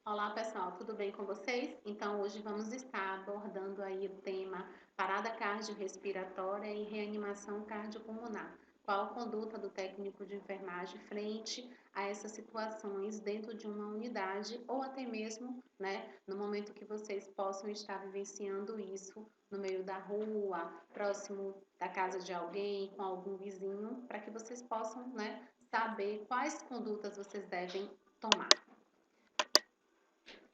Olá pessoal, tudo bem com vocês? Então hoje vamos estar abordando aí o tema parada cardiorrespiratória e reanimação cardiopulmonar. Qual a conduta do técnico de enfermagem frente a essas situações dentro de uma unidade ou até mesmo, no momento que vocês possam estar vivenciando isso no meio da rua, próximo da casa de alguém, com algum vizinho, para que vocês possam, saber quais condutas vocês devem tomar.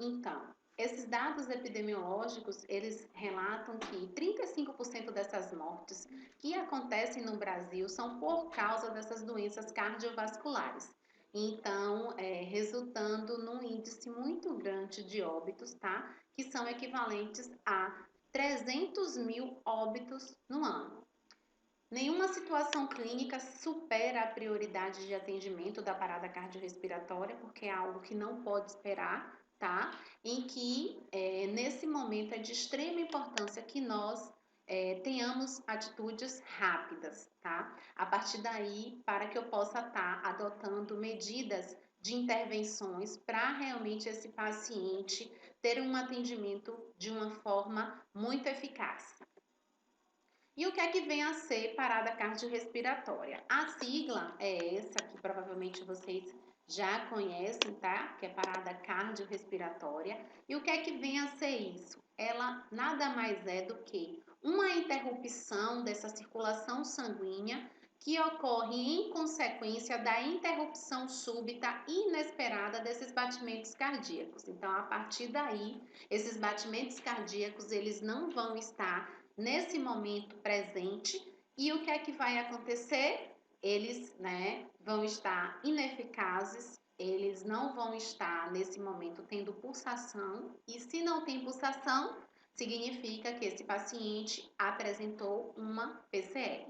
Então, esses dados epidemiológicos, eles relatam que 35% dessas mortes que acontecem no Brasil são por causa dessas doenças cardiovasculares. Então, resultando num índice muito grande de óbitos, tá? Que são equivalentes a 300 mil óbitos no ano. Nenhuma situação clínica supera a prioridade de atendimento da parada cardiorrespiratória, porque é algo que não pode esperar, tá? Em que, nesse momento, é de extrema importância que nós tenhamos atitudes rápidas, tá? A partir daí, para que eu possa estar adotando medidas de intervenções para realmente esse paciente ter um atendimento de uma forma muito eficaz. E o que é que vem a ser parada cardiorrespiratória? A sigla é essa que provavelmente vocês já conhecem, tá? Que é parada cardiorrespiratória. E o que é que vem a ser isso? Ela nada mais é do que uma interrupção dessa circulação sanguínea que ocorre em consequência da interrupção súbita e inesperada desses batimentos cardíacos. Então, a partir daí, esses batimentos cardíacos, eles não vão estar nesse momento presente, e o que é que vai acontecer? Eles, vão estar ineficazes, eles não vão estar nesse momento tendo pulsação, e se não tem pulsação, significa que esse paciente apresentou uma PCR.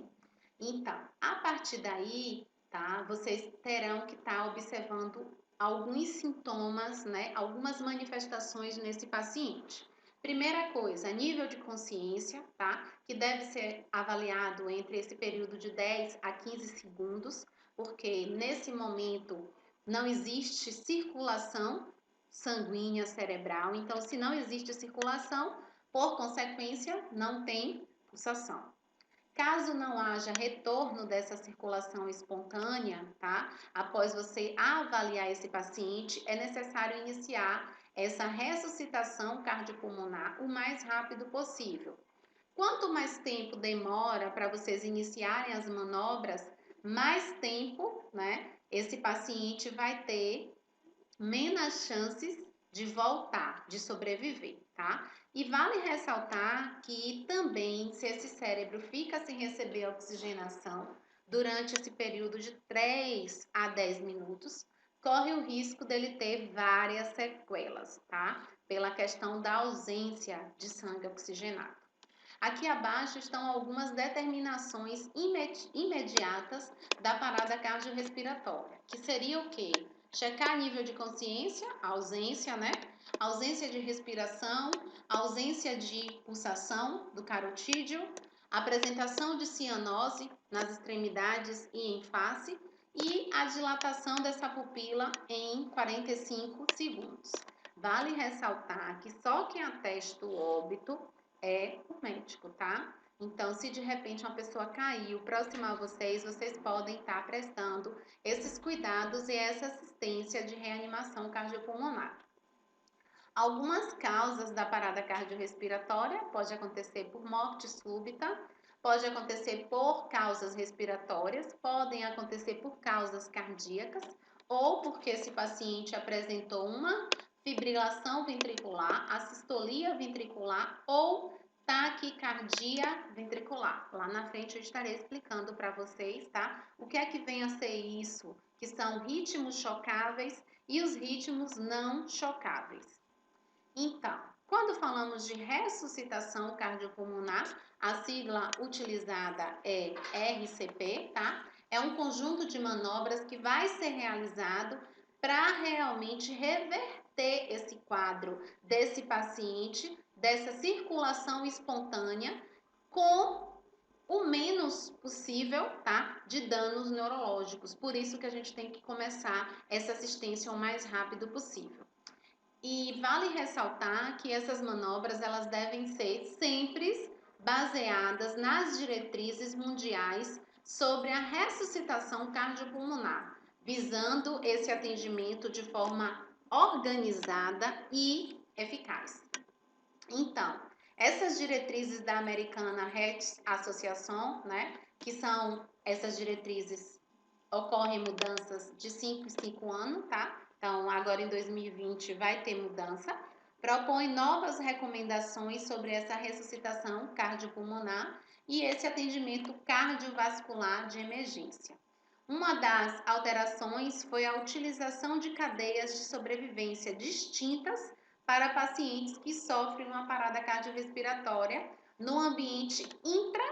Então, a partir daí, tá, vocês terão que estar observando alguns sintomas, algumas manifestações nesse paciente. Primeira coisa, nível de consciência, tá? Que deve ser avaliado entre esse período de 10 a 15 segundos, porque nesse momento não existe circulação sanguínea cerebral. Então, se não existe circulação, por consequência, não tem pulsação. Caso não haja retorno dessa circulação espontânea, tá? Após você avaliar esse paciente, é necessário iniciar essa ressuscitação cardiopulmonar o mais rápido possível. Quanto mais tempo demora para vocês iniciarem as manobras, mais tempo, esse paciente vai ter menos chances de voltar, de sobreviver, tá? E vale ressaltar que também, se esse cérebro fica sem receber oxigenação durante esse período de 3 a 10 minutos, corre o risco dele ter várias sequelas, tá? Pela questão da ausência de sangue oxigenado. Aqui abaixo estão algumas determinações imediatas da parada cardiorrespiratória, que seria o quê? Checar nível de consciência, ausência, Ausência de respiração, ausência de pulsação do carotídeo, apresentação de cianose nas extremidades e em face e a dilatação dessa pupila em 45 segundos. Vale ressaltar que só quem atesta o óbito é o médico, tá? Então, se de repente uma pessoa caiu próxima a vocês, vocês podem estar prestando esses cuidados e essa assistência de reanimação cardiopulmonar. Algumas causas da parada cardiorrespiratória pode acontecer por morte súbita, pode acontecer por causas respiratórias, podem acontecer por causas cardíacas ou porque esse paciente apresentou uma fibrilação ventricular, assistolia ventricular ou taquicardia ventricular. Lá na frente eu estarei explicando para vocês, tá? O que é que vem a ser isso? Que são ritmos chocáveis e os ritmos não chocáveis. Então, quando falamos de ressuscitação cardiopulmonar, a sigla utilizada é RCP, tá? É um conjunto de manobras que vai ser realizado para realmente reverter esse quadro desse paciente, dessa circulação espontânea, com o menos possível, tá? De danos neurológicos. Por isso que a gente tem que começar essa assistência o mais rápido possível. E vale ressaltar que essas manobras elas devem ser sempre baseadas nas diretrizes mundiais sobre a ressuscitação cardiopulmonar, visando esse atendimento de forma organizada e eficaz. Então, essas diretrizes da Americana Heart Association, né, que são essas diretrizes, ocorrem mudanças de 5 em 5 anos, tá? Então, agora em 2020 vai ter mudança. Propõe novas recomendações sobre essa ressuscitação cardiopulmonar e esse atendimento cardiovascular de emergência. Uma das alterações foi a utilização de cadeias de sobrevivência distintas para pacientes que sofrem uma parada cardiorrespiratória no ambiente intra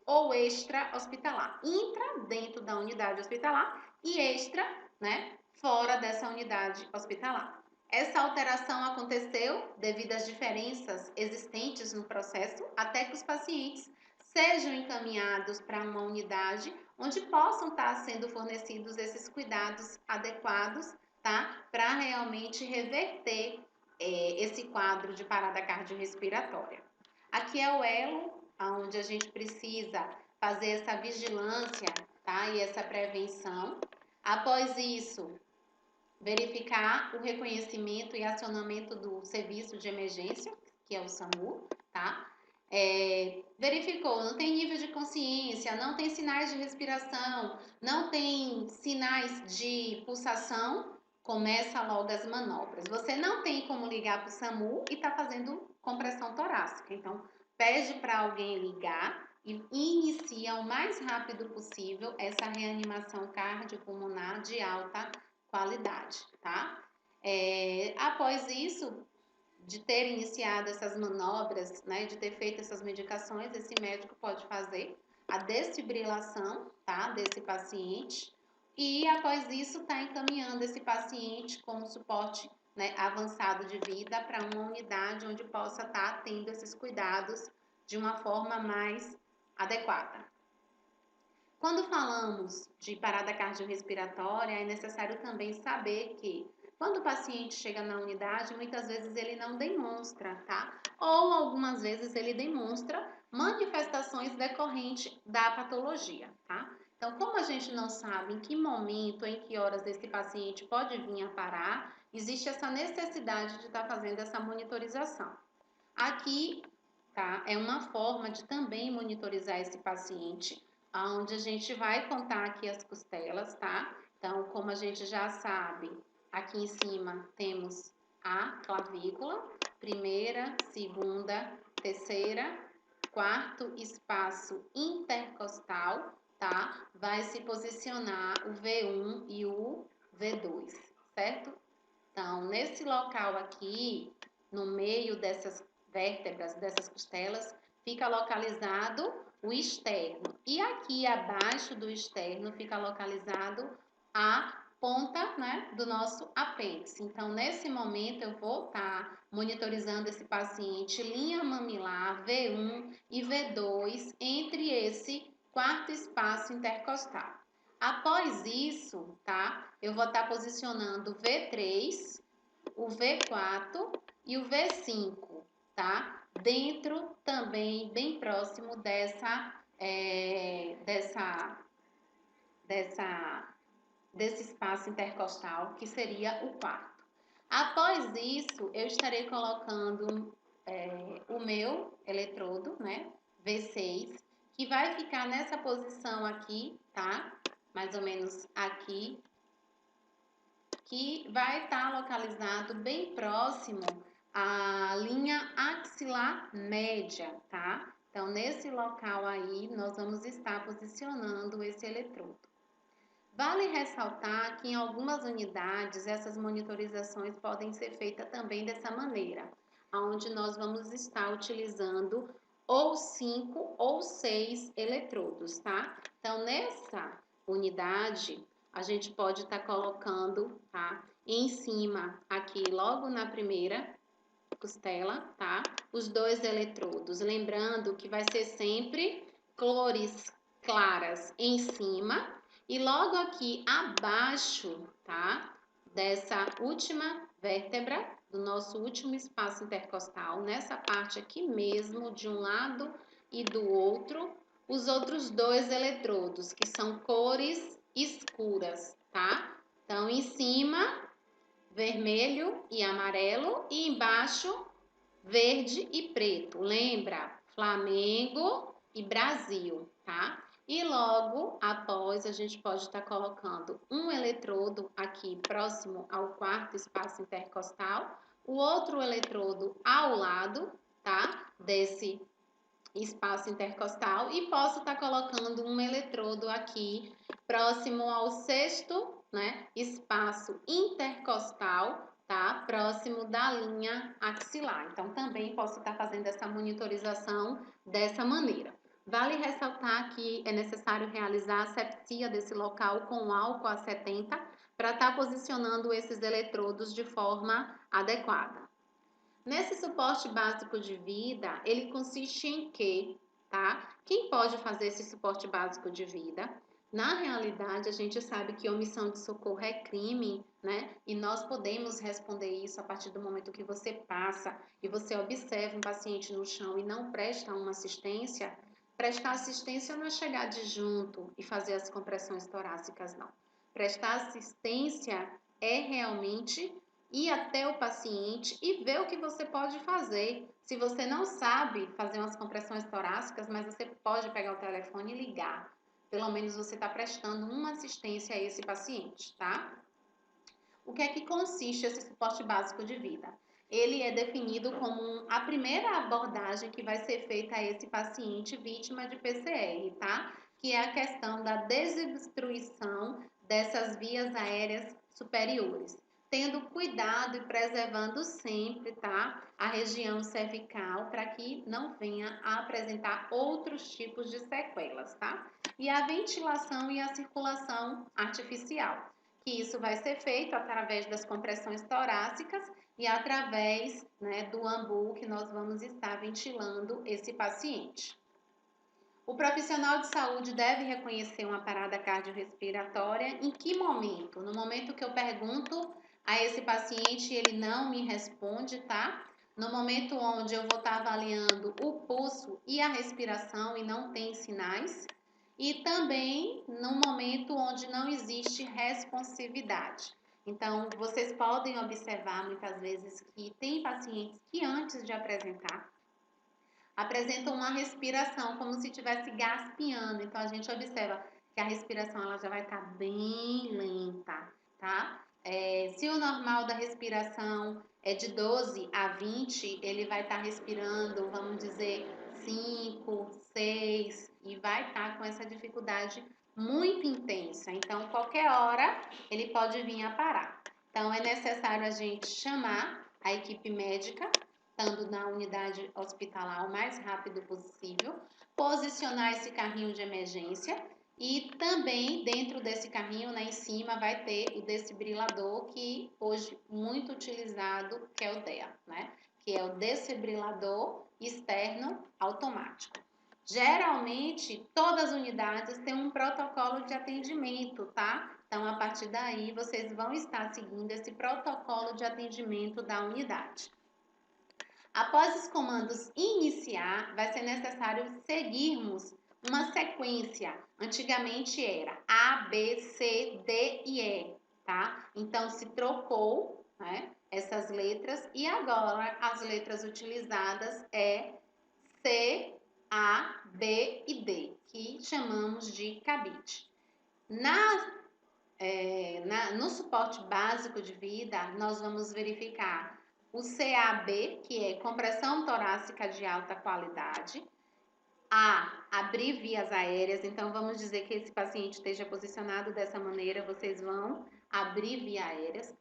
ou extra-hospitalar. Intra, dentro da unidade hospitalar, e extra, né, fora dessa unidade hospitalar. Essa alteração aconteceu devido às diferenças existentes no processo, até que os pacientes sejam encaminhados para uma unidade onde possam estar sendo fornecidos esses cuidados adequados, tá, para realmente reverter esse quadro de parada cardiorrespiratória. Aqui é o elo onde a gente precisa fazer essa vigilância, tá? E essa prevenção. Após isso, verificar o reconhecimento e acionamento do serviço de emergência, que é o SAMU, tá? Verificou, não tem nível de consciência, não tem sinais de respiração, não tem sinais de pulsação, começa logo as manobras. Você não tem como ligar para o SAMU e está fazendo compressão torácica. Então, pede para alguém ligar e inicia o mais rápido possível essa reanimação cardiopulmonar de alta qualidade, tá? Após isso, de ter iniciado essas manobras, né, de ter feito essas medicações, esse médico pode fazer a desfibrilação, tá, desse paciente e após isso tá encaminhando esse paciente com suporte, né, avançado de vida para uma unidade onde possa estar tendo esses cuidados de uma forma mais adequada. Quando falamos de parada cardiorrespiratória, é necessário também saber que quando o paciente chega na unidade, muitas vezes ele não demonstra, tá? Ou algumas vezes ele demonstra manifestações decorrentes da patologia, tá? Então, como a gente não sabe em que momento, em que horas esse paciente pode vir a parar, existe essa necessidade de estar fazendo essa monitorização. Aqui, tá? É uma forma de também monitorizar esse paciente, onde a gente vai contar aqui as costelas, tá? Então, como a gente já sabe, aqui em cima temos a clavícula, primeira, segunda, terceira, quarto espaço intercostal, tá? Vai se posicionar o V1 e o V2, certo? Então, nesse local aqui, no meio dessas vértebras, dessas costelas, fica localizado o externo. E aqui abaixo do externo fica localizado a ponta, né, do nosso apêndice. Então, nesse momento, eu vou estar monitorizando esse paciente linha mamilar V1 e V2 entre esse quarto espaço intercostal. Após isso, tá? Eu vou estar posicionando o V3, o V4 e o V5, tá? Dentro também, bem próximo desse espaço intercostal, que seria o quarto. Após isso, eu estarei colocando o meu eletrodo, né? V6, que vai ficar nessa posição aqui, tá? Mais ou menos aqui, que vai estar localizado bem próximo à linha axilar média, tá? Então, nesse local aí, nós vamos estar posicionando esse eletrodo. Vale ressaltar que em algumas unidades, essas monitorizações podem ser feitas também dessa maneira, onde nós vamos estar utilizando ou 5 ou 6 eletrodos, tá? Então, nessa unidade, a gente pode estar colocando, tá? Em cima, aqui, logo na primeira costela, tá? Os 2 eletrodos. Lembrando que vai ser sempre cores claras em cima e logo aqui abaixo, tá? Dessa última vértebra do nosso último espaço intercostal, nessa parte aqui mesmo, de um lado e do outro, os outros dois eletrodos, que são cores escuras, tá? Então, em cima, vermelho e amarelo, e embaixo, verde e preto. Lembra? Flamengo e Brasil, tá? E logo após, a gente pode estar colocando um eletrodo aqui próximo ao quarto espaço intercostal, o outro eletrodo ao lado, tá? Desse espaço intercostal, e posso estar colocando um eletrodo aqui próximo ao sexto, né, espaço intercostal, tá? Próximo da linha axilar. Então, também posso estar fazendo essa monitorização dessa maneira. Vale ressaltar que é necessário realizar a asepsia desse local com álcool a 70 para estar posicionando esses eletrodos de forma adequada. Nesse suporte básico de vida, ele consiste em quê, tá? Quem pode fazer esse suporte básico de vida? Na realidade, a gente sabe que omissão de socorro é crime, né? E nós podemos responder isso a partir do momento que você passa e você observa um paciente no chão e não presta uma assistência. Prestar assistência não é chegar de junto e fazer as compressões torácicas, não. Prestar assistência é realmente ir até o paciente e ver o que você pode fazer. Se você não sabe fazer umas compressões torácicas, mas você pode pegar o telefone e ligar. Pelo menos você está prestando uma assistência a esse paciente, tá? O que é que consiste esse suporte básico de vida? Ele é definido como a primeira abordagem que vai ser feita a esse paciente vítima de PCR, tá? Que é a questão da desobstrução dessas vias aéreas superiores, tendo cuidado e preservando sempre, tá? A região cervical para que não venha a apresentar outros tipos de sequelas, tá? E a ventilação e a circulação artificial, que isso vai ser feito através das compressões torácicas e através, né, do ambu, que nós vamos estar ventilando esse paciente. O profissional de saúde deve reconhecer uma parada cardiorrespiratória em que momento? No momento que eu pergunto a esse paciente, ele não me responde, tá? No momento onde eu vou estar avaliando o pulso e a respiração e não tem sinais. E também no momento onde não existe responsividade. Então, vocês podem observar muitas vezes que tem pacientes que antes de apresentam uma respiração como se estivesse gaspeando. Então, a gente observa que a respiração ela já vai estar bem lenta, tá? Se o normal da respiração é de 12 a 20, ele vai estar respirando, vamos dizer, 5, 6, e vai estar com essa dificuldade muito intensa. Então, qualquer hora, ele pode vir a parar. Então, é necessário a gente chamar a equipe médica, estando na unidade hospitalar o mais rápido possível, posicionar esse carrinho de emergência e também dentro desse carrinho, lá em cima, vai ter o desfibrilador, que hoje muito utilizado, que é o DEA, né? Que é o desfibrilador externo automático. Geralmente, todas as unidades têm um protocolo de atendimento, tá? Então, a partir daí, vocês vão estar seguindo esse protocolo de atendimento da unidade. Após os comandos iniciar, vai ser necessário seguirmos uma sequência. Antigamente era A, B, C, D e E, tá? Então, se trocou, né, essas letras e agora as letras utilizadas é C, A, B e D, que chamamos de cabide. No suporte básico de vida, nós vamos verificar o CAB, que é compressão torácica de alta qualidade. Abrir vias aéreas. Então, vamos dizer que esse paciente esteja posicionado dessa maneira, vocês vão abrir vias aéreas.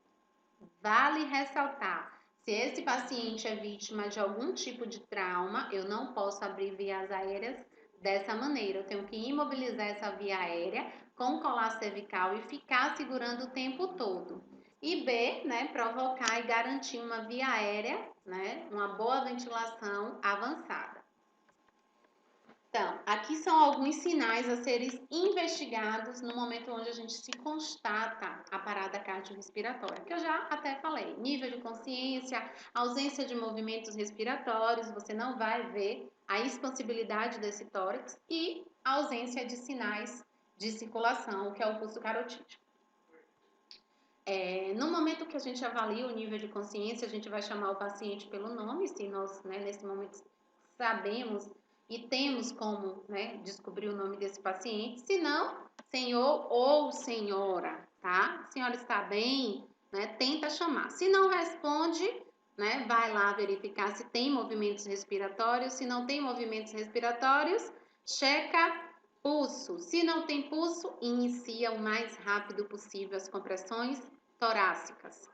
Vale ressaltar, se esse paciente é vítima de algum tipo de trauma, eu não posso abrir vias aéreas dessa maneira. Eu tenho que imobilizar essa via aérea com colar cervical e ficar segurando o tempo todo. E B, né, provocar e garantir uma via aérea, né, uma boa ventilação avançada. Então, aqui são alguns sinais a serem investigados no momento onde a gente se constata a parada cardiorrespiratória, que eu já até falei. Nível de consciência, ausência de movimentos respiratórios, você não vai ver a expansibilidade desse tórax e a ausência de sinais de circulação, que é o pulso carotídeo. No momento que a gente avalia o nível de consciência, a gente vai chamar o paciente pelo nome, se nós, nesse momento, sabemos e temos como, descobrir o nome desse paciente. Se não, senhor ou senhora, tá? A senhora está bem, tenta chamar. Se não responde, vai lá verificar se tem movimentos respiratórios. Se não tem movimentos respiratórios, checa pulso. Se não tem pulso, inicia o mais rápido possível as compressões torácicas.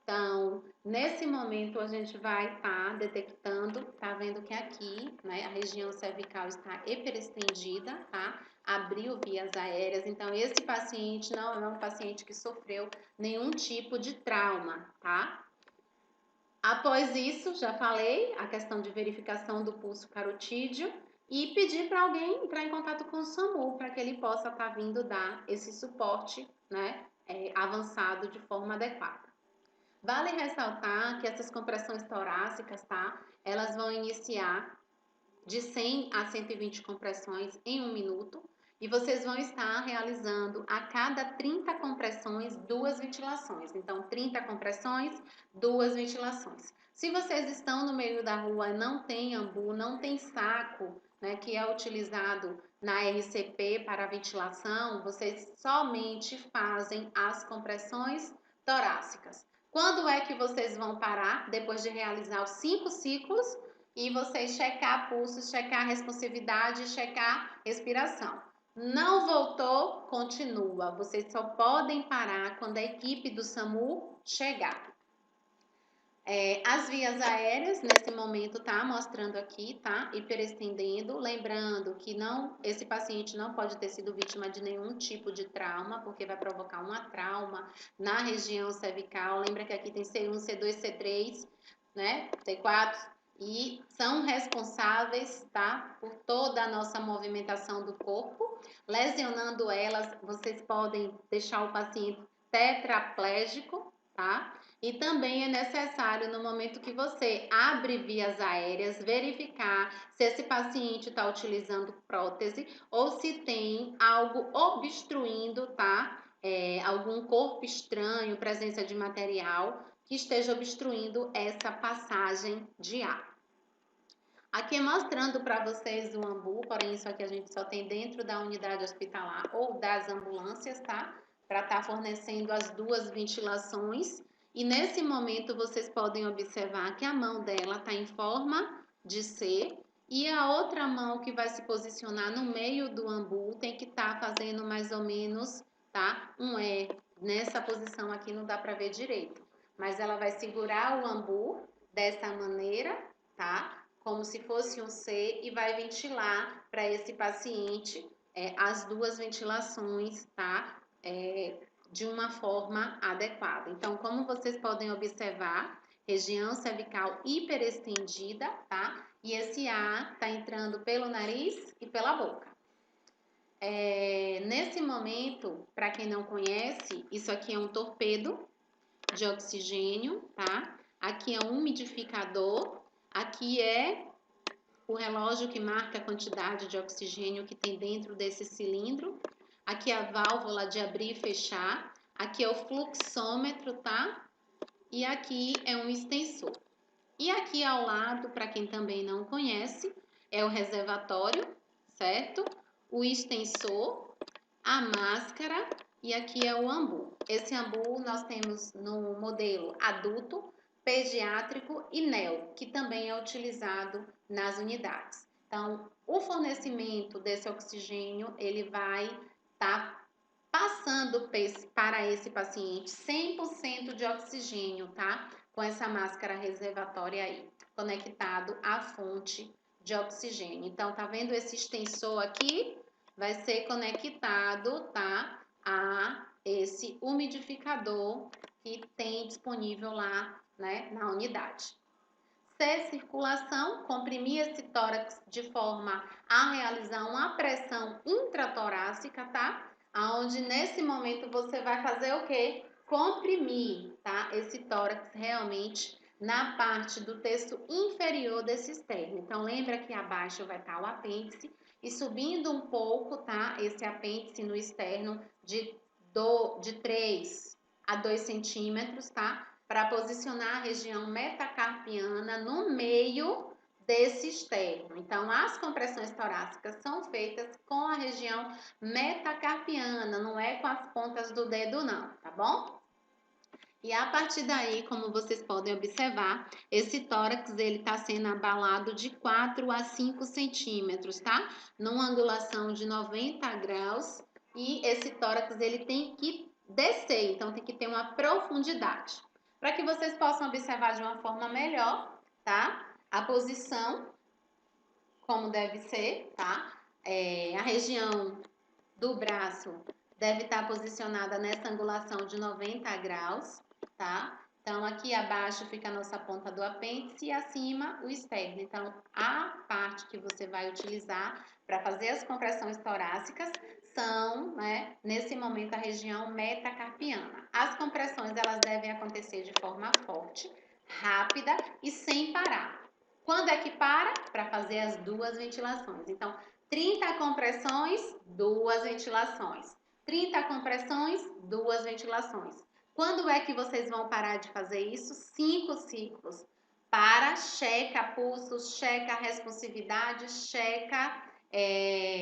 Então, nesse momento, a gente vai estar detectando, tá vendo que aqui, a região cervical está hiperestendida, tá? Abriu vias aéreas. Então, esse paciente não é um paciente que sofreu nenhum tipo de trauma, tá? Após isso, já falei, a questão de verificação do pulso carotídeo e pedir para alguém entrar em contato com o SAMU para que ele possa estar vindo dar esse suporte, avançado de forma adequada. Vale ressaltar que essas compressões torácicas, tá? Elas vão iniciar de 100 a 120 compressões em 1 minuto e vocês vão estar realizando a cada 30 compressões, 2 ventilações. Então, 30 compressões, 2 ventilações. Se vocês estão no meio da rua e não tem ambu, não tem saco, que é utilizado na RCP para ventilação, vocês somente fazem as compressões torácicas. Quando é que vocês vão parar? Depois de realizar os 5 ciclos e vocês checar pulso, checar responsividade, checar respiração. Não voltou, continua. Vocês só podem parar quando a equipe do SAMU chegar. As vias aéreas, nesse momento, tá mostrando aqui, tá? Hiperestendendo. Lembrando que esse paciente não pode ter sido vítima de nenhum tipo de trauma, porque vai provocar uma trauma na região cervical. Lembra que aqui tem C1, C2, C3, T4, e são responsáveis, tá? Por toda a nossa movimentação do corpo. Lesionando elas, vocês podem deixar o paciente tetraplégico, tá? E também é necessário, no momento que você abre vias aéreas, verificar se esse paciente está utilizando prótese ou se tem algo obstruindo, tá? Algum corpo estranho, presença de material que esteja obstruindo essa passagem de ar. Aqui mostrando para vocês o ambu, porém isso aqui a gente só tem dentro da unidade hospitalar ou das ambulâncias, tá? Para estar fornecendo as 2 ventilações. E nesse momento vocês podem observar que a mão dela está em forma de C e a outra mão que vai se posicionar no meio do ambu tem que estar fazendo mais ou menos, tá? Um E. Nessa posição aqui não dá para ver direito, mas ela vai segurar o ambu dessa maneira, tá? Como se fosse um C e vai ventilar para esse paciente as 2 ventilações, tá? De uma forma adequada. Então, como vocês podem observar, região cervical hiperestendida, tá? E esse ar está entrando pelo nariz e pela boca. Nesse momento, para quem não conhece, isso aqui é um torpedo de oxigênio, tá? Aqui é um umidificador, aqui é o relógio que marca a quantidade de oxigênio que tem dentro desse cilindro. Aqui é a válvula de abrir e fechar. Aqui é o fluxômetro, tá? E aqui é um extensor. E aqui ao lado, para quem também não conhece, é o reservatório, certo? O extensor, a máscara e aqui é o ambu. Esse ambu nós temos no modelo adulto, pediátrico e neo, que também é utilizado nas unidades. Então, o fornecimento desse oxigênio, ele vai estar passando para esse paciente 100% de oxigênio, tá? Com essa máscara reservatória aí, conectado à fonte de oxigênio. Então, tá vendo esse extensor aqui? Vai ser conectado, tá? A esse umidificador que tem disponível lá, na unidade. C, circulação, comprimir esse tórax de forma a realizar uma pressão intratorácica, tá? Aonde nesse momento você vai fazer o quê? Comprimir, tá? Esse tórax realmente na parte do terço inferior desse externo. Então, lembra que abaixo vai estar o apêndice e subindo um pouco, tá? Esse apêndice no externo de 3 a 2 centímetros, tá? Para posicionar a região metacarpiana no meio desse externo. Então, as compressões torácicas são feitas com a região metacarpiana, não é com as pontas do dedo não, tá bom? E a partir daí, como vocês podem observar, esse tórax ele está sendo abalado de 4 a 5 centímetros, tá? Numa angulação de 90 graus e esse tórax ele tem que descer, então tem que ter uma profundidade. Para que vocês possam observar de uma forma melhor, tá? A posição, como deve ser, tá? A região do braço deve estar posicionada nessa angulação de 90 graus, tá? Então, aqui abaixo fica a nossa ponta do apêndice e acima o externo. Então, a parte que você vai utilizar para fazer as compressões torácicas são, né, nesse momento, a região metacarpiana. As compressões, elas devem acontecer de forma forte, rápida e sem parar. Quando é que para? Para fazer as duas ventilações. Então, 30 compressões, 2 ventilações. 30 compressões, 2 ventilações. Quando é que vocês vão parar de fazer isso? 5 ciclos. Para, checa pulsos, checa responsividade, checa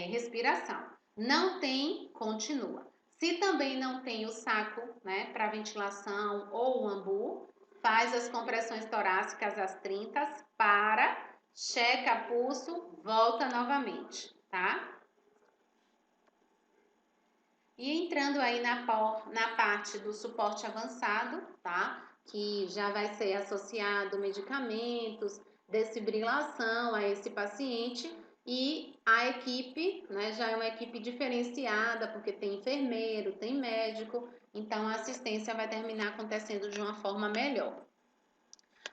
respiração. Não tem, continua. Se também não tem o saco, né, para ventilação ou o ambu, faz as compressões torácicas às 30, para, checa pulso, volta novamente, tá? E entrando aí na parte do suporte avançado, tá? Que já vai ser associado medicamentos, desfibrilação a esse paciente e a equipe, né, já é uma equipe diferenciada, porque tem enfermeiro, tem médico, então a assistência vai terminar acontecendo de uma forma melhor.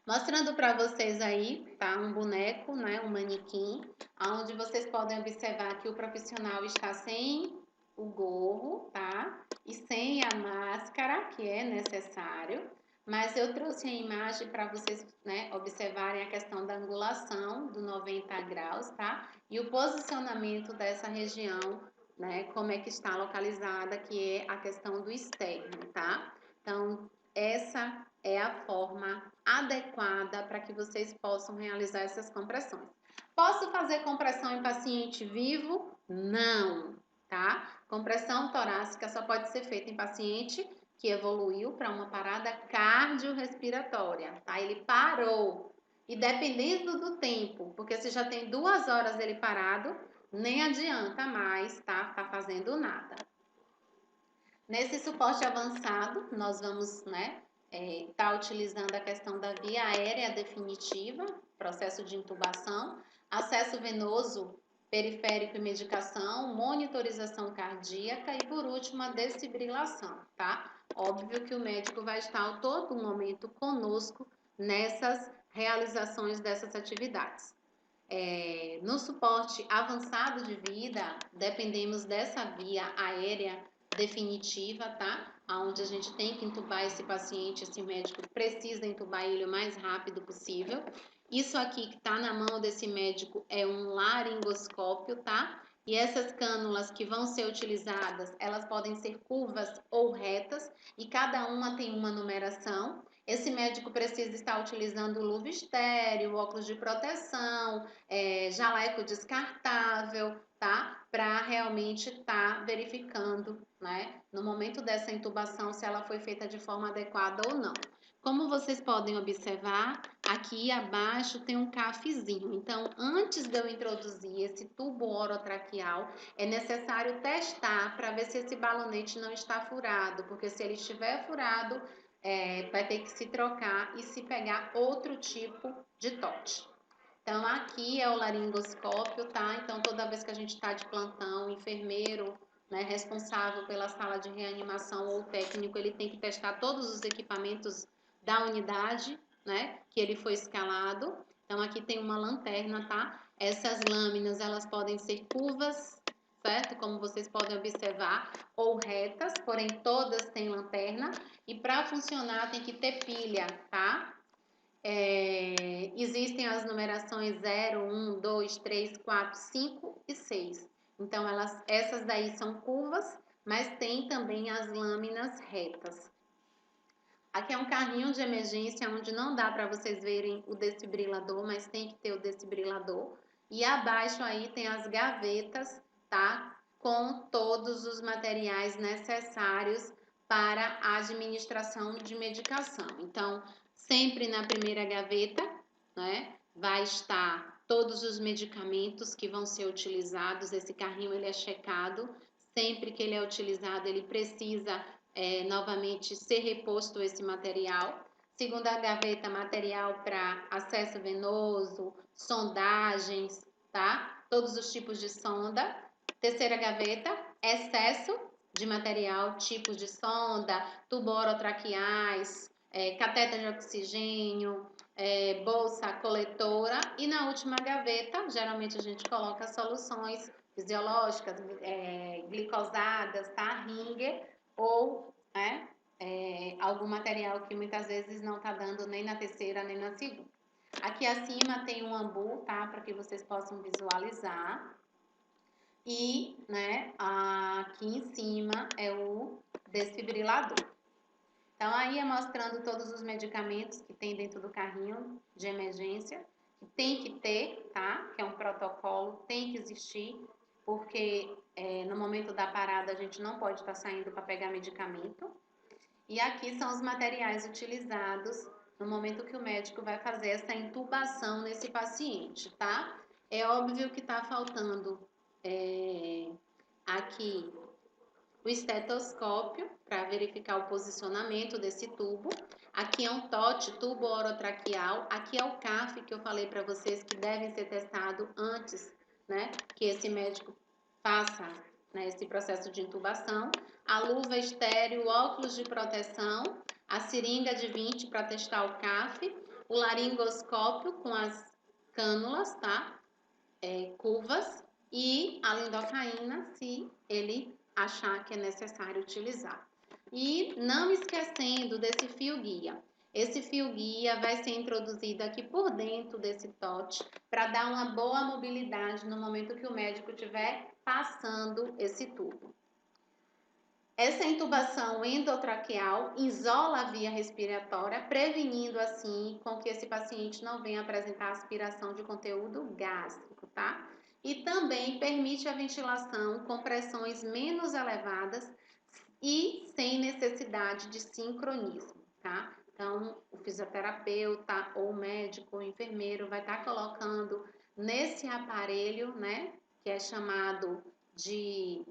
Mostrando para vocês aí, tá? Um boneco, né? Um manequim, onde vocês podem observar que o profissional está sem o gorro, tá? E sem a máscara, que é necessário. Mas eu trouxe a imagem para vocês, né, observarem a questão da angulação do 90 graus, tá? E o posicionamento dessa região, né? Como é que está localizada, que é a questão do externo, tá? Então, essa é a forma adequada para que vocês possam realizar essas compressões. Posso fazer compressão em paciente vivo? Não, tá? Compressão torácica só pode ser feita em paciente que evoluiu para uma parada cardiorrespiratória, tá? Ele parou. E dependendo do tempo, porque se já tem 2 horas ele parado, nem adianta mais tá fazendo nada. Nesse suporte avançado, nós vamos, né, tá utilizando a questão da via aérea definitiva, processo de intubação, acesso venoso periférico e medicação, monitorização cardíaca e, por último, a desfibrilação, tá? Óbvio que o médico vai estar a todo momento conosco nessas realizações dessas atividades. No suporte avançado de vida, dependemos dessa via aérea definitiva, tá? Onde a gente tem que entubar esse paciente, esse médico precisa entubar ele o mais rápido possível. Isso aqui que tá na mão desse médico é um laringoscópio, tá? E essas cânulas que vão ser utilizadas, elas podem ser curvas ou retas, e cada uma tem uma numeração. Esse médico precisa estar utilizando luva estéreo, óculos de proteção, jaleco descartável, tá? Para realmente estar verificando, né, no momento dessa intubação, se ela foi feita de forma adequada ou não. Como vocês podem observar, aqui abaixo tem um cafezinho. Então, antes de eu introduzir esse tubo orotraqueal, é necessário testar para ver se esse balonete não está furado, porque se ele estiver furado, vai ter que se trocar e se pegar outro tipo de TOT. Então, aqui é o laringoscópio, tá? Então, toda vez que a gente está de plantão, o enfermeiro, né, responsável pela sala de reanimação ou técnico, ele tem que testar todos os equipamentos da unidade, né, que ele foi escalado. Então, aqui tem uma lanterna, tá? Essas lâminas, elas podem ser curvas, certo? Como vocês podem observar, ou retas, porém todas têm lanterna. E para funcionar tem que ter pilha, tá? Existem as numerações 0, 1, 2, 3, 4, 5 e 6. Então, essas daí são curvas, mas tem também as lâminas retas. Aqui é um carrinho de emergência onde não dá para vocês verem o desfibrilador, mas tem que ter o desfibrilador. E abaixo aí tem as gavetas, tá? Com todos os materiais necessários para a administração de medicação. Então, sempre na primeira gaveta, né, vai estar todos os medicamentos que vão ser utilizados. Esse carrinho ele é checado. Sempre que ele é utilizado, ele precisa novamente ser reposto esse material. Segunda gaveta, material para acesso venoso, sondagens, tá? Todos os tipos de sonda. Terceira gaveta, excesso de material, tipos de sonda, tuborotraqueais, cateter de oxigênio, bolsa coletora. E na última gaveta, geralmente a gente coloca soluções fisiológicas, glicosadas, tá? Ringer, ou algum material que muitas vezes não está dando nem na terceira nem na segunda. Aqui acima tem um ambu, tá? Para que vocês possam visualizar. E, né, aqui em cima é o desfibrilador. Então, aí é mostrando todos os medicamentos que tem dentro do carrinho de emergência, que tem que ter, tá? Que é um protocolo, tem que existir, porque no momento da parada a gente não pode estar saindo para pegar medicamento. E aqui são os materiais utilizados no momento que o médico vai fazer essa intubação nesse paciente, tá? É óbvio que está faltando aqui o estetoscópio para verificar o posicionamento desse tubo. Aqui é um TOT, tubo orotraqueal. Aqui é o CAF que eu falei para vocês que devem ser testados antes, né, que esse médico faça, né, esse processo de intubação. A luva estéreo, óculos de proteção, a seringa de 20 para testar o CAF, o laringoscópio com as cânulas, tá? Curvas, e a lidocaína, se ele achar que é necessário utilizar. E não esquecendo desse fio guia. Esse fio guia vai ser introduzido aqui por dentro desse TOT para dar uma boa mobilidade no momento que o médico estiver passando esse tubo. Essa intubação endotraqueal isola a via respiratória, prevenindo assim com que esse paciente não venha apresentar aspiração de conteúdo gástrico, tá? E também permite a ventilação com pressões menos elevadas e sem necessidade de sincronismo, tá? Então, o fisioterapeuta ou o médico ou enfermeiro vai estar colocando nesse aparelho, né, que é chamado de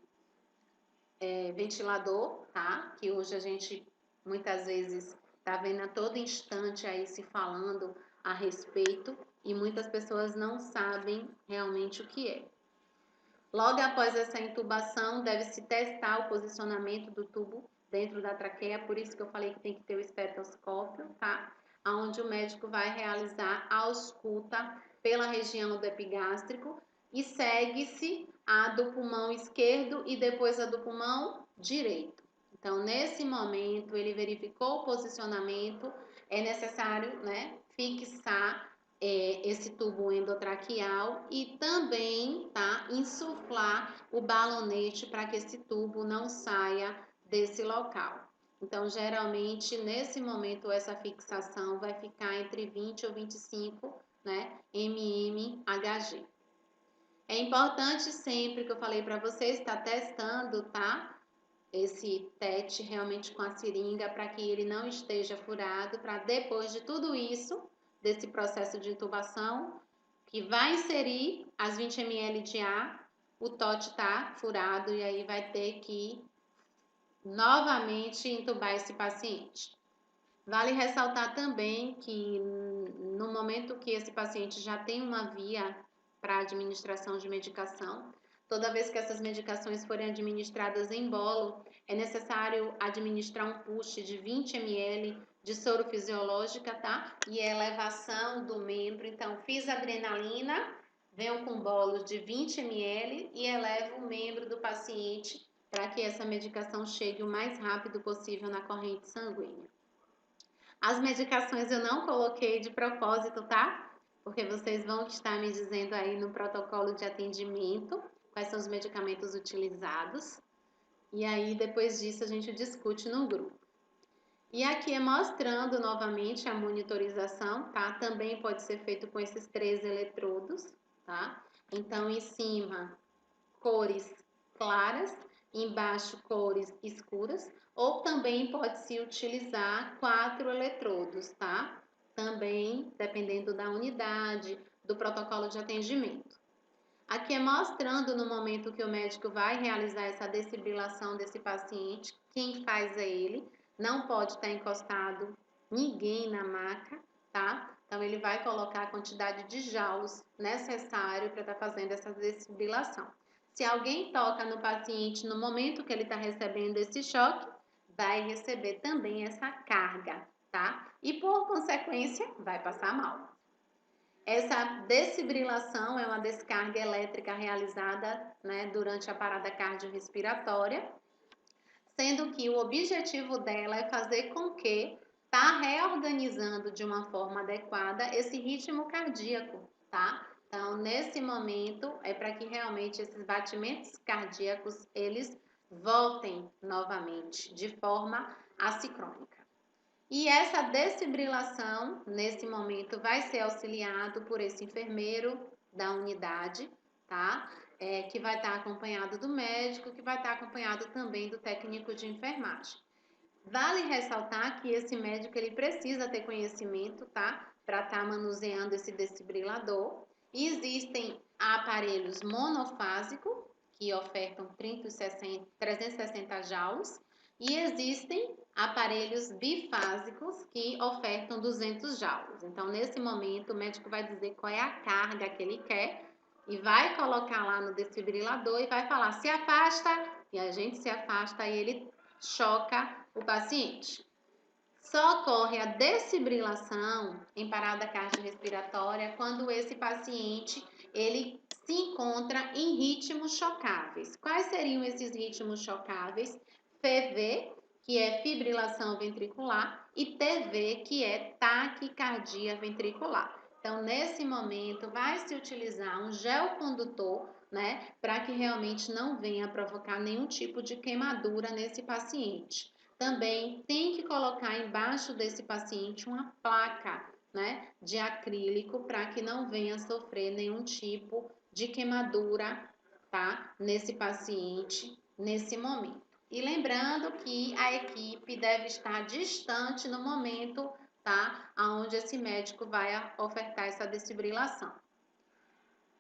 ventilador, tá? Que hoje a gente muitas vezes tá vendo a todo instante aí se falando a respeito e muitas pessoas não sabem realmente o que é. Logo após essa intubação, deve-se testar o posicionamento do tubo dentro da traqueia, por isso que eu falei que tem que ter o estetoscópio, tá? Onde o médico vai realizar a ausculta pela região do epigástrico e segue-se a do pulmão esquerdo e depois a do pulmão direito. Então, nesse momento, ele verificou o posicionamento, é necessário, né, fixar esse tubo endotraqueal e também, tá, insuflar o balonete para que esse tubo não saia desse local. Então, geralmente, nesse momento, essa fixação vai ficar entre 20 ou 25, né, mmHg. É importante sempre que eu falei para vocês, estar testando, tá? Esse TET realmente com a seringa para que ele não esteja furado, para depois de tudo isso, desse processo de intubação, que vai inserir as 20 ml de ar, o TOT está furado e aí vai ter que novamente intubar esse paciente. Vale ressaltar também que no momento que esse paciente já tem uma via para administração de medicação, toda vez que essas medicações forem administradas em bolo, é necessário administrar um push de 20 ml de soro fisiológica, tá? E elevação do membro. Então, fiz adrenalina, venho com bolos de 20 ml e elevo o membro do paciente para que essa medicação chegue o mais rápido possível na corrente sanguínea. As medicações eu não coloquei de propósito, tá? Porque vocês vão estar me dizendo aí no protocolo de atendimento quais são os medicamentos utilizados. E aí, depois disso, a gente discute no grupo. E aqui é mostrando novamente a monitorização, tá? Também pode ser feito com esses 3 eletrodos, tá? Então, em cima, cores claras, embaixo, cores escuras, ou também pode-se utilizar 4 eletrodos, tá? Também, dependendo da unidade, do protocolo de atendimento. Aqui é mostrando no momento que o médico vai realizar essa desfibrilação desse paciente, quem faz é ele, não pode estar encostado ninguém na maca, tá? Então, ele vai colocar a quantidade de joules necessário para estar fazendo essa desfibrilação. Se alguém toca no paciente no momento que ele está recebendo esse choque, vai receber também essa carga, tá? E por consequência, vai passar mal. Essa desfibrilação é uma descarga elétrica realizada, né, durante a parada cardiorrespiratória, sendo que o objetivo dela é fazer com que tá reorganizando de uma forma adequada esse ritmo cardíaco, tá? Então, nesse momento, é para que realmente esses batimentos cardíacos, eles voltem novamente de forma assincrônica. E essa desfibrilação, nesse momento, vai ser auxiliado por esse enfermeiro da unidade, tá? Que vai estar acompanhado do médico, que vai estar acompanhado também do técnico de enfermagem. Vale ressaltar que esse médico, ele precisa ter conhecimento, tá? Para estar manuseando esse desfibrilador. E existem aparelhos monofásicos, que ofertam 360 joules, e existem aparelhos bifásicos que ofertam 200 joules. Então, nesse momento, o médico vai dizer qual é a carga que ele quer e vai colocar lá no desfibrilador e vai falar, se afasta, e a gente se afasta e ele choca o paciente. Só ocorre a desfibrilação em parada cardiorrespiratória quando esse paciente ele se encontra em ritmos chocáveis. Quais seriam esses ritmos chocáveis? FV, que é fibrilação ventricular, e TV, que é taquicardia ventricular. Então, nesse momento, vai se utilizar um gel condutor, né, para que realmente não venha provocar nenhum tipo de queimadura nesse paciente. Também tem que colocar embaixo desse paciente uma placa, né, de acrílico para que não venha sofrer nenhum tipo de queimadura, tá, nesse paciente nesse momento. E lembrando que a equipe deve estar distante no momento, tá, aonde esse médico vai ofertar essa desfibrilação.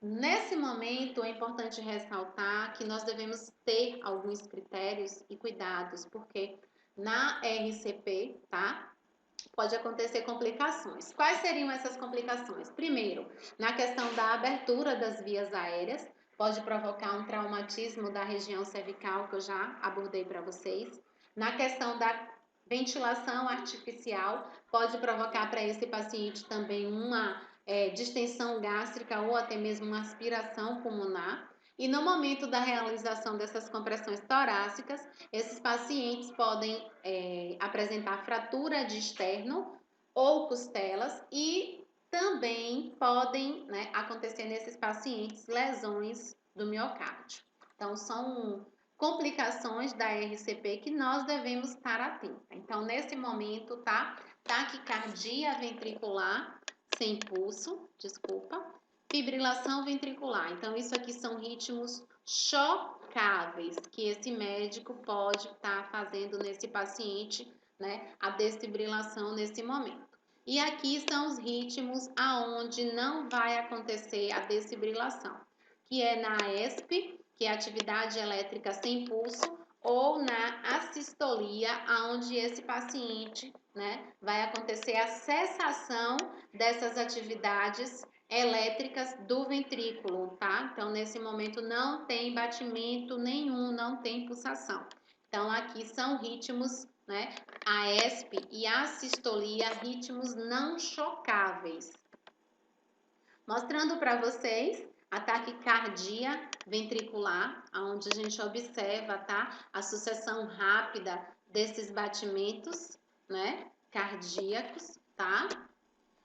Nesse momento, é importante ressaltar que nós devemos ter alguns critérios e cuidados, porque na RCP, tá? Pode acontecer complicações. Quais seriam essas complicações? Primeiro, na questão da abertura das vias aéreas, pode provocar um traumatismo da região cervical, que eu já abordei para vocês. Na questão da ventilação artificial, pode provocar para esse paciente também uma distensão gástrica ou até mesmo uma aspiração pulmonar. E no momento da realização dessas compressões torácicas, esses pacientes podem apresentar fratura de externo ou costelas e também podem, né, acontecer nesses pacientes lesões do miocárdio. Então, são complicações da RCP que nós devemos estar atentos. Então, nesse momento, tá? Taquicardia ventricular sem pulso, desculpa. Fibrilação ventricular. Então, isso aqui são ritmos chocáveis que esse médico pode estar fazendo nesse paciente, né? A desfibrilação nesse momento. E aqui são os ritmos aonde não vai acontecer a desfibrilação, que é na AESP, que é atividade elétrica sem pulso, ou na assistolia, aonde esse paciente, né, vai acontecer a cessação dessas atividades elétricas do ventrículo, tá? Então, nesse momento não tem batimento nenhum, não tem pulsação. Então, aqui são ritmos né? A ESP e a sistolia, ritmos não chocáveis. Mostrando para vocês a taquicardia ventricular, onde a gente observa, tá? A sucessão rápida desses batimentos, né? Cardíacos, tá?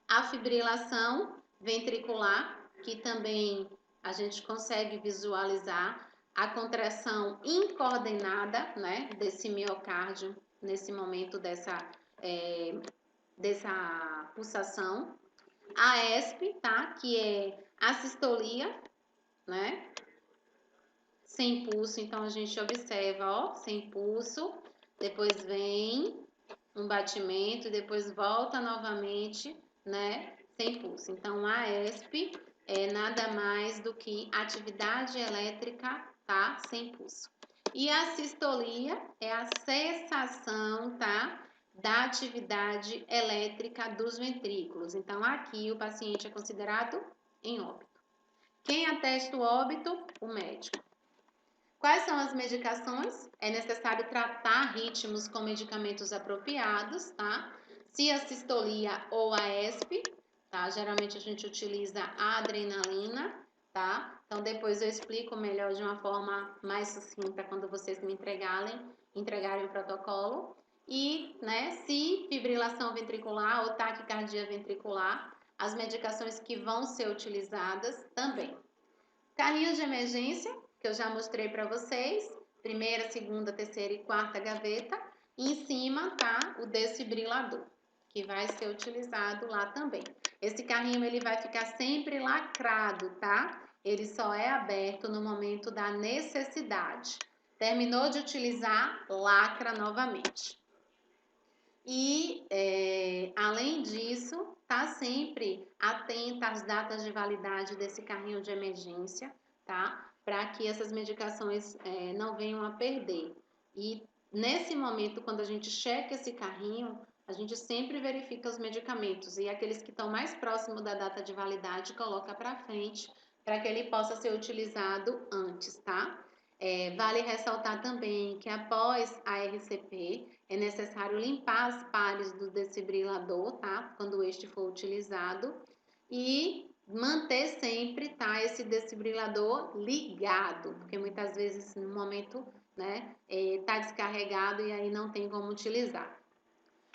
A fibrilação ventricular, que também a gente consegue visualizar a contração incoordenada, né? Desse miocárdio nesse momento dessa pulsação. A ESP, tá? Que é a sistolia, né? Sem pulso, então a gente observa, ó, sem pulso, depois vem um batimento, depois volta novamente, né? Sem pulso. Então a ESP é nada mais do que atividade elétrica, tá? Sem pulso. E a sistolia é a cessação, tá? Da atividade elétrica dos ventrículos. Então, aqui o paciente é considerado em óbito. Quem atesta o óbito? O médico. Quais são as medicações? É necessário tratar ritmos com medicamentos apropriados, tá? Se a sistolia ou a ESP, tá? Geralmente a gente utiliza a adrenalina, tá? Então depois eu explico melhor de uma forma mais sucinta quando vocês me entregarem o protocolo. E, né, se fibrilação ventricular ou taquicardia ventricular, as medicações que vão ser utilizadas também. Carrinho de emergência, que eu já mostrei para vocês, primeira, segunda, terceira e quarta gaveta, e em cima tá o desfibrilador, que vai ser utilizado lá também. Esse carrinho ele vai ficar sempre lacrado, tá? Ele só é aberto no momento da necessidade. Terminou de utilizar, lacra novamente. E, além disso, tá sempre atenta às datas de validade desse carrinho de emergência, tá? Para que essas medicações não venham a perder. E nesse momento, quando a gente checa esse carrinho, a gente sempre verifica os medicamentos e aqueles que estão mais próximos da data de validade coloca para frente para que ele possa ser utilizado antes, tá? Vale ressaltar também que após a RCP é necessário limpar as pares do desfibrilador, tá? Quando este for utilizado e manter sempre, tá? Esse desfibrilador ligado, porque muitas vezes no momento, né, tá descarregado e aí não tem como utilizar.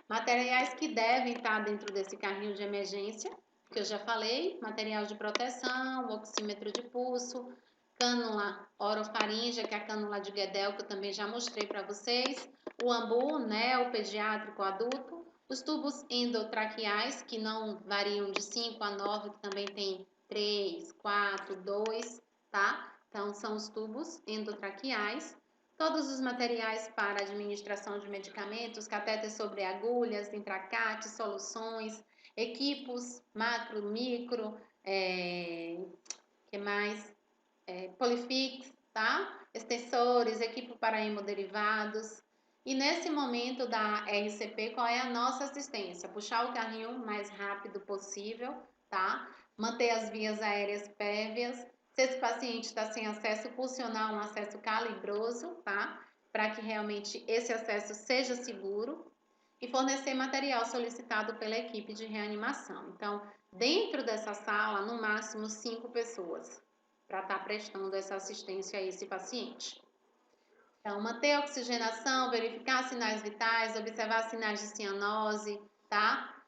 Materiais que devem estar dentro desse carrinho de emergência, que eu já falei, material de proteção, oxímetro de pulso, cânula orofaríngea, que é a cânula de Guedel, que eu também já mostrei para vocês, o ambu, né, o pediátrico adulto, os tubos endotraqueais, que não variam de 5 a 9, que também tem 3, 4, 2, tá? Então, são os tubos endotraqueais. Todos os materiais para administração de medicamentos, catéteres sobre agulhas, intracates, soluções, equipos macro, micro, que mais? Polifix, tá? Extensores, equipo para hemoderivados. E nesse momento da RCP, qual é a nossa assistência? Puxar o carrinho o mais rápido possível, tá? Manter as vias aéreas pérvias. Se esse paciente está sem acesso pulsional, um acesso calibroso, tá? Para que realmente esse acesso seja seguro. E fornecer material solicitado pela equipe de reanimação. Então, dentro dessa sala, no máximo 5 pessoas para estar prestando essa assistência a esse paciente. Então, manter a oxigenação, verificar sinais vitais, observar sinais de cianose, tá?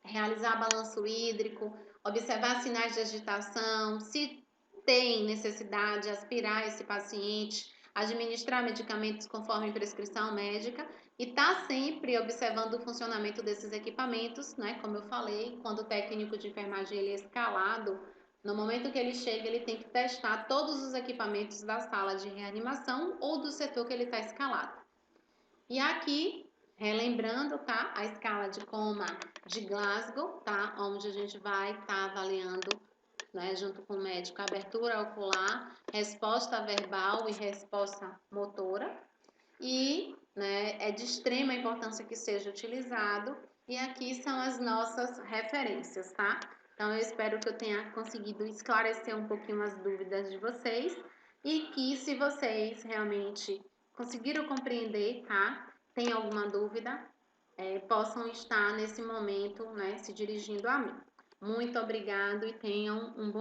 Realizar balanço hídrico, observar sinais de agitação, se tem necessidade, aspirar esse paciente, administrar medicamentos conforme prescrição médica e tá sempre observando o funcionamento desses equipamentos, né? Como eu falei, quando o técnico de enfermagem ele é escalado, no momento que ele chega, ele tem que testar todos os equipamentos da sala de reanimação ou do setor que ele está escalado. E aqui, relembrando, tá? A escala de coma de Glasgow, tá? Onde a gente vai estar avaliando, né, junto com o médico, a abertura ocular, resposta verbal e resposta motora. E, né, é de extrema importância que seja utilizado. E aqui são as nossas referências, tá? Então, eu espero que eu tenha conseguido esclarecer um pouquinho as dúvidas de vocês e que, se vocês realmente conseguiram compreender, tá? tem alguma dúvida, possam estar nesse momento, né, se dirigindo a mim. Muito obrigado e tenham um bom